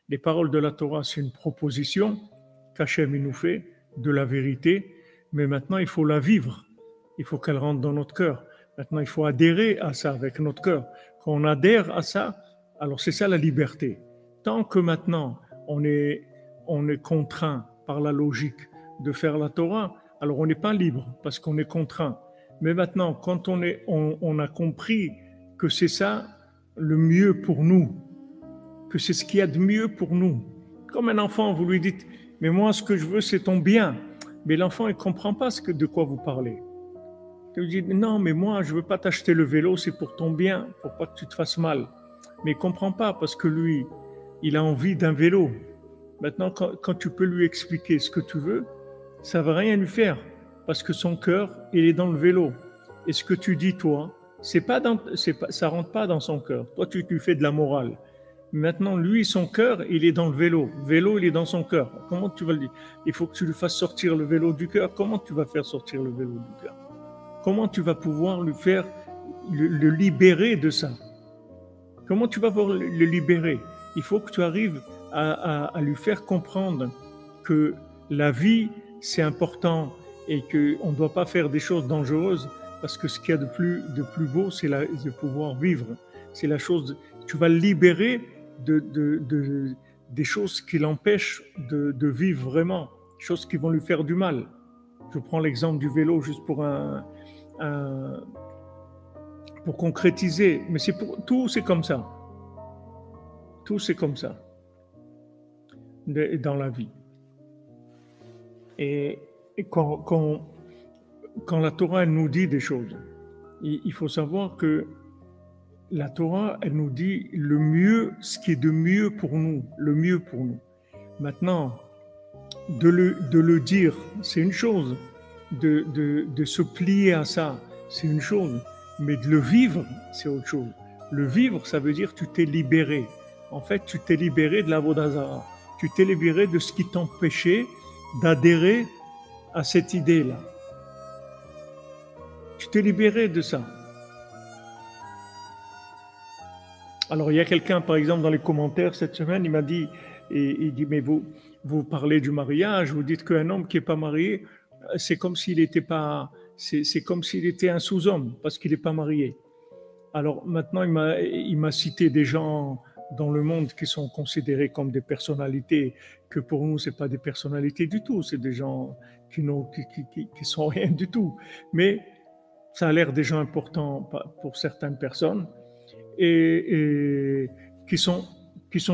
Les paroles de la Torah, c'est une proposition qu'Hachem nous fait de la vérité, mais maintenant il faut la vivre. Il faut qu'elle rentre dans notre cœur. Maintenant, il faut adhérer à ça avec notre cœur. Quand on adhère à ça, alors c'est ça la liberté. Tant que maintenant on est contraint par la logique de faire la Torah, alors on n'est pas libre parce qu'on est contraint. Mais maintenant, quand on a compris que c'est ça le mieux pour nous, que c'est ce qu'il y a de mieux pour nous. Comme un enfant, vous lui dites, mais moi ce que je veux c'est ton bien. Mais l'enfant il ne comprend pas de quoi vous parlez. Il lui dit, non mais moi je ne veux pas t'acheter le vélo, c'est pour ton bien, pour pas que tu te fasses mal. Mais il ne comprend pas parce que lui, il a envie d'un vélo. Maintenant, quand tu peux lui expliquer ce que tu veux, ça ne va rien lui faire parce que son cœur, il est dans le vélo. Et ce que tu dis, toi, ça ne rentre pas dans son cœur. Toi, tu fais de la morale. Maintenant, lui, son cœur, il est dans le vélo. Le vélo, il est dans son cœur. Comment tu vas le dire? Il faut que tu lui fasses sortir le vélo du cœur. Comment tu vas faire sortir le vélo du cœur? Comment tu vas pouvoir lui faire le libérer de ça? Comment tu vas pouvoir le libérer? Il faut que tu arrives à lui faire comprendre que la vie, c'est important et qu'on ne doit pas faire des choses dangereuses parce que ce qu'il y a de plus beau, c'est de pouvoir vivre. C'est la chose, tu vas le libérer des choses qui l'empêchent de vivre vraiment, des choses qui vont lui faire du mal. Je prends l'exemple du vélo juste pour concrétiser, mais tout, c'est comme ça. Tout, c'est comme ça dans la vie. Et quand la Torah elle nous dit des choses, il faut savoir que la Torah, elle nous dit le mieux, ce qui est de mieux pour nous, le mieux pour nous. Maintenant, de le dire, c'est une chose, de se plier à ça, c'est une chose, mais de le vivre, c'est autre chose. Le vivre, ça veut dire que tu t'es libéré. En fait, tu t'es libéré de l'Avodah Zara. Tu t'es libéré de ce qui t'empêchait d'adhérer à cette idée-là. Tu t'es libéré de ça. Alors, il y a quelqu'un, par exemple, dans les commentaires cette semaine, il m'a dit, il dit, mais vous parlez du mariage, vous dites qu'un homme qui n'est pas marié, c'est comme s'il était pas, c'est comme s'il était un sous-homme, parce qu'il n'est pas marié. Alors, maintenant, il m'a cité des gens dans le monde qui sont considérés comme des personnalités, que pour nous, c'est pas des personnalités du tout, c'est des gens qui sont rien du tout. Mais ça a l'air des gens importants pour certaines personnes. Et qui sont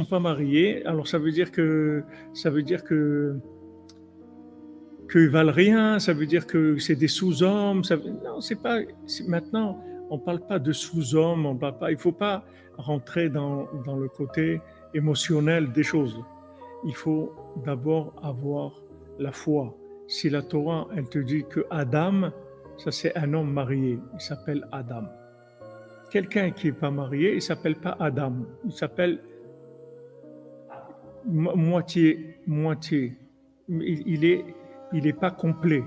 pas mariés. Alors ça veut dire que qu'ils valent rien. Ça veut dire que c'est des sous-hommes. Non, c'est pas. Maintenant, on parle pas de sous-hommes. On parle pas. Il faut pas rentrer dans le côté émotionnel des choses. Il faut d'abord avoir la foi. Si la Torah elle te dit que Adam, ça c'est un homme marié. Il s'appelle Adam. Quelqu'un qui n'est pas marié, il ne s'appelle pas Adam, il s'appelle moitié. Il est pas complet.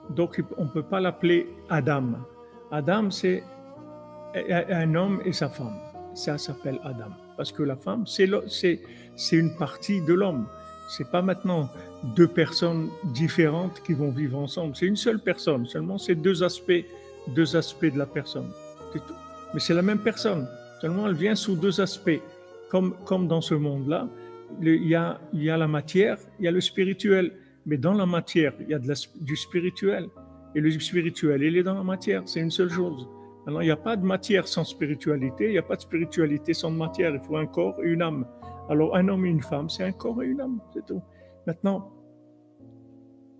Donc on ne peut pas l'appeler Adam. Adam, c'est un homme et sa femme. Ça s'appelle Adam. Parce que la femme, c'est une partie de l'homme. Ce n'est pas maintenant deux personnes différentes qui vont vivre ensemble. C'est une seule personne. Seulement, c'est deux aspects de la personne. C'est tout. Mais c'est la même personne, seulement elle vient sous deux aspects. Comme dans ce monde-là, il y a la matière, il y a le spirituel. Mais dans la matière, il y a du spirituel. Et le spirituel, il est dans la matière, c'est une seule chose. Alors, il n'y a pas de matière sans spiritualité, il n'y a pas de spiritualité sans matière. Il faut un corps et une âme. Alors, un homme et une femme, c'est un corps et une âme, c'est tout. Maintenant,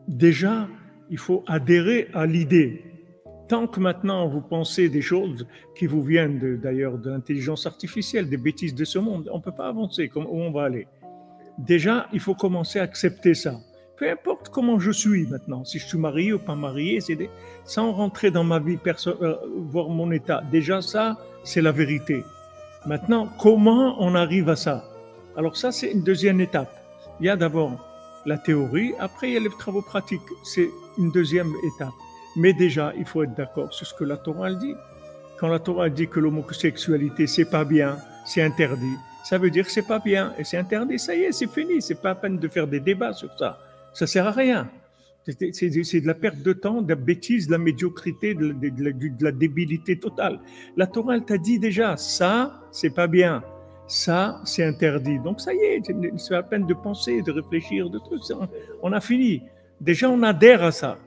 déjà, il faut adhérer à l'idée. Tant que maintenant vous pensez des choses qui vous viennent d'ailleurs de l'intelligence artificielle, des bêtises de ce monde, on ne peut pas avancer, où on va aller. Déjà, il faut commencer à accepter ça. Peu importe comment je suis maintenant, si je suis marié ou pas marié, sans rentrer dans ma vie personnelle, voir mon état. Déjà ça, c'est la vérité. Maintenant, comment on arrive à ça? Alors ça, c'est une deuxième étape. Il y a d'abord la théorie, après il y a les travaux pratiques. C'est une deuxième étape. Mais déjà, il faut être d'accord sur ce que la Torah elle dit. Quand la Torah dit que l'homosexualité, c'est pas bien, c'est interdit, ça veut dire que c'est pas bien et c'est interdit. Ça y est, c'est fini. C'est pas la peine de faire des débats sur ça. Ça sert à rien. C'est de la perte de temps, de la bêtise, de la médiocrité, de la débilité totale. La Torah, elle t'a dit déjà, ça, c'est pas bien. Ça, c'est interdit. Donc ça y est, c'est la peine de penser, de réfléchir, de trucs. On a fini. Déjà, on adhère à ça.